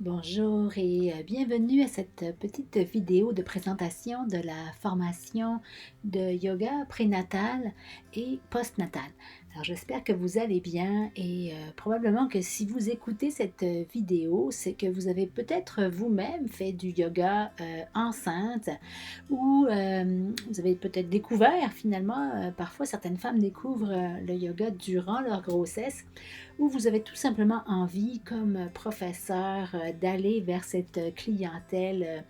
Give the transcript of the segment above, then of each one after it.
Bonjour et bienvenue à cette petite vidéo de présentation de la formation de yoga prénatal et postnatal. Alors j'espère que vous allez bien et probablement que si vous écoutez cette vidéo, c'est que vous avez peut-être vous-même fait du yoga enceinte ou vous avez peut-être découvert finalement, parfois certaines femmes découvrent le yoga durant leur grossesse ou vous avez tout simplement envie, comme professeur, d'aller vers cette clientèle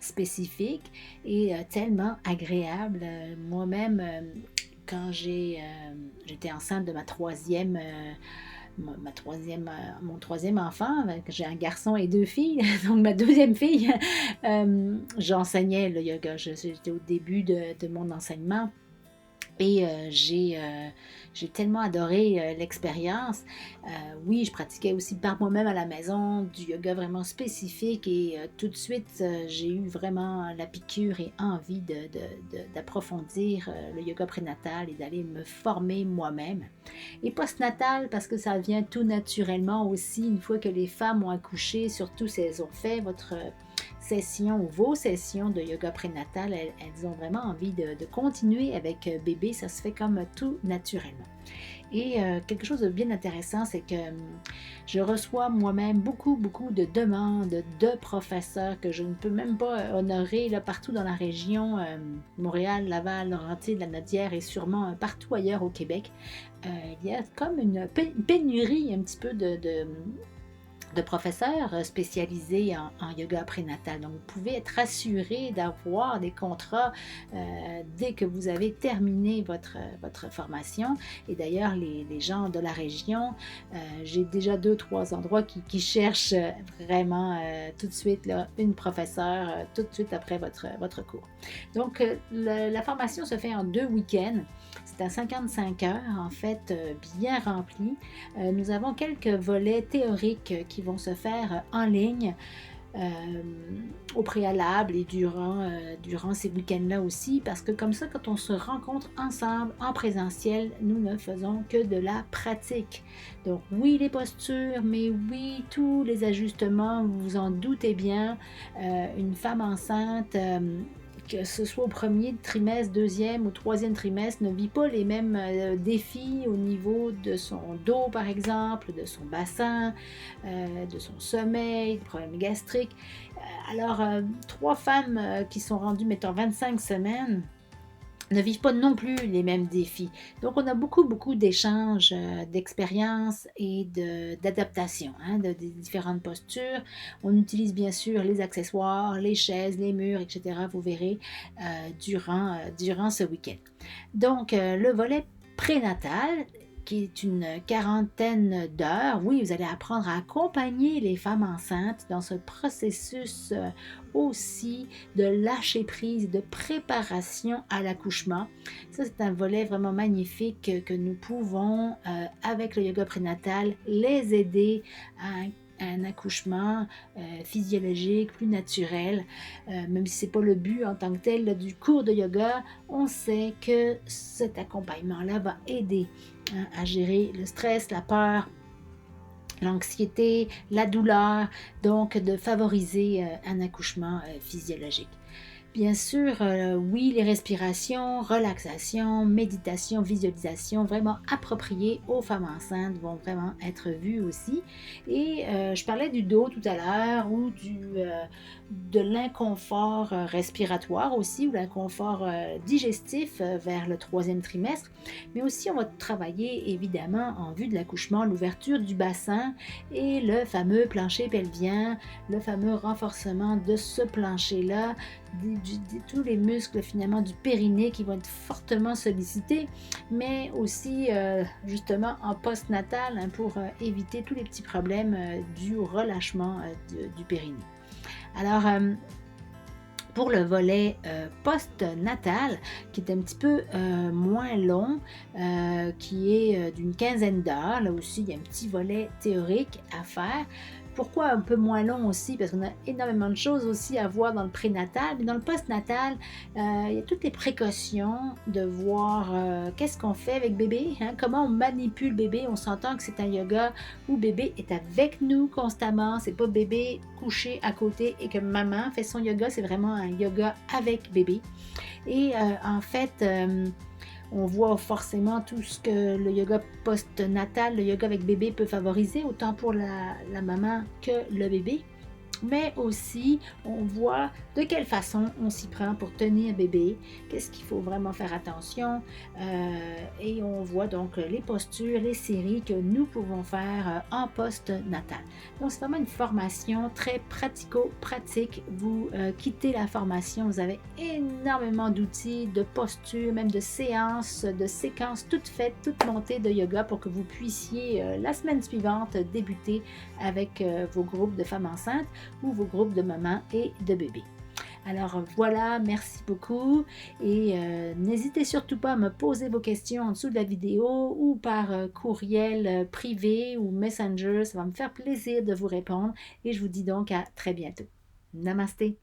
spécifique et tellement agréable. Moi-même, quand j'étais enceinte de ma troisième, mon troisième enfant, j'ai un garçon et deux filles, donc ma deuxième fille, j'enseignais le yoga. J'étais au début de mon enseignement. Et j'ai tellement adoré l'expérience. Oui, je pratiquais aussi par moi-même à la maison du yoga vraiment spécifique et tout de suite, j'ai eu vraiment la piqûre et envie d'approfondir le yoga prénatal et d'aller me former moi-même. Et postnatal, parce que ça vient tout naturellement aussi, une fois que les femmes ont accouché, surtout si elles ont fait votre session ou vos sessions de yoga prénatal, elles ont vraiment envie de continuer avec bébé, ça se fait comme tout naturellement. Et quelque chose de bien intéressant, c'est que je reçois moi-même beaucoup de demandes de professeurs que je ne peux même pas honorer là, partout dans la région, Montréal, Laval, Laurentides, la Nodière et sûrement partout ailleurs au Québec. Il y a comme une pénurie un petit peu de professeurs spécialisés en yoga prénatal. Donc, vous pouvez être assuré d'avoir des contrats dès que vous avez terminé votre formation. Et d'ailleurs, les gens de la région, j'ai déjà 2-3 endroits qui cherchent vraiment tout de suite là, une professeure tout de suite après votre cours. Donc, la formation se fait en 2 week-ends. C'est à 55 heures, en fait, bien rempli. Nous avons quelques volets théoriques qui vont se faire en ligne euh, au préalable et durant ces week-ends-là aussi, parce que comme ça, quand on se rencontre ensemble en présentiel, nous ne faisons que de la pratique. Donc oui, les postures, mais oui, tous les ajustements, vous vous en doutez bien, une femme enceinte que ce soit au premier trimestre, deuxième ou troisième trimestre, ne vit pas les mêmes défis au niveau de son dos, par exemple, de son bassin, de son sommeil, des problèmes gastriques. Alors, 3 femmes qui sont rendues, mettons, 25 semaines, ne vivent pas non plus les mêmes défis. Donc, on a beaucoup d'échanges, d'expériences et d'adaptation des différentes postures. On utilise bien sûr les accessoires, les chaises, les murs, etc. Vous verrez durant ce week-end. Donc, le volet prénatal, qui est une quarantaine d'heures. Oui, vous allez apprendre à accompagner les femmes enceintes dans ce processus aussi de lâcher prise, de préparation à l'accouchement. Ça, c'est un volet vraiment magnifique que nous pouvons, avec le yoga prénatal, les aider à un accouchement physiologique, plus naturel, même si ce n'est pas le but en tant que tel là, du cours de yoga, on sait que cet accompagnement-là va aider à gérer le stress, la peur, l'anxiété, la douleur, donc de favoriser un accouchement physiologique. Bien sûr, oui, les respirations, relaxation, méditation, visualisation, vraiment appropriées aux femmes enceintes vont vraiment être vues aussi. Et je parlais du dos tout à l'heure ou de l'inconfort respiratoire aussi ou l'inconfort digestif vers le troisième trimestre. Mais aussi, on va travailler évidemment en vue de l'accouchement, l'ouverture du bassin et le fameux plancher pelvien, le fameux renforcement de ce plancher-là, tous les muscles finalement du périnée qui vont être fortement sollicités, mais aussi justement en postnatal pour éviter tous les petits problèmes dus au relâchement du périnée. Alors, pour le volet post-natal, qui est un petit peu moins long, qui est d'une quinzaine d'heures, là aussi il y a un petit volet théorique à faire. Pourquoi un peu moins long aussi? Parce qu'on a énormément de choses aussi à voir dans le prénatal, mais dans le postnatal, il y a toutes les précautions de voir qu'est-ce qu'on fait avec bébé, hein, comment on manipule bébé. On s'entend que c'est un yoga où bébé est avec nous constamment, c'est pas bébé couché à côté et que maman fait son yoga, c'est vraiment un yoga avec bébé. Et en fait, on voit forcément tout ce que le yoga post-natal, le yoga avec bébé peut favoriser, autant pour la maman que le bébé. Mais aussi, on voit de quelle façon on s'y prend pour tenir bébé, qu'est-ce qu'il faut vraiment faire attention, et on voit donc les postures, les séries que nous pouvons faire en post-natal. Donc, c'est vraiment une formation très pratico-pratique. Vous quittez la formation, vous avez énormément d'outils, de postures, même de séances, de séquences toutes faites, toutes montées de yoga pour que vous puissiez la semaine suivante débuter avec vos groupes de femmes enceintes ou vos groupes de mamans et de bébés. Alors voilà, merci beaucoup et n'hésitez surtout pas à me poser vos questions en dessous de la vidéo ou par courriel privé ou Messenger. Ça va me faire plaisir de vous répondre et je vous dis donc à très bientôt. Namasté!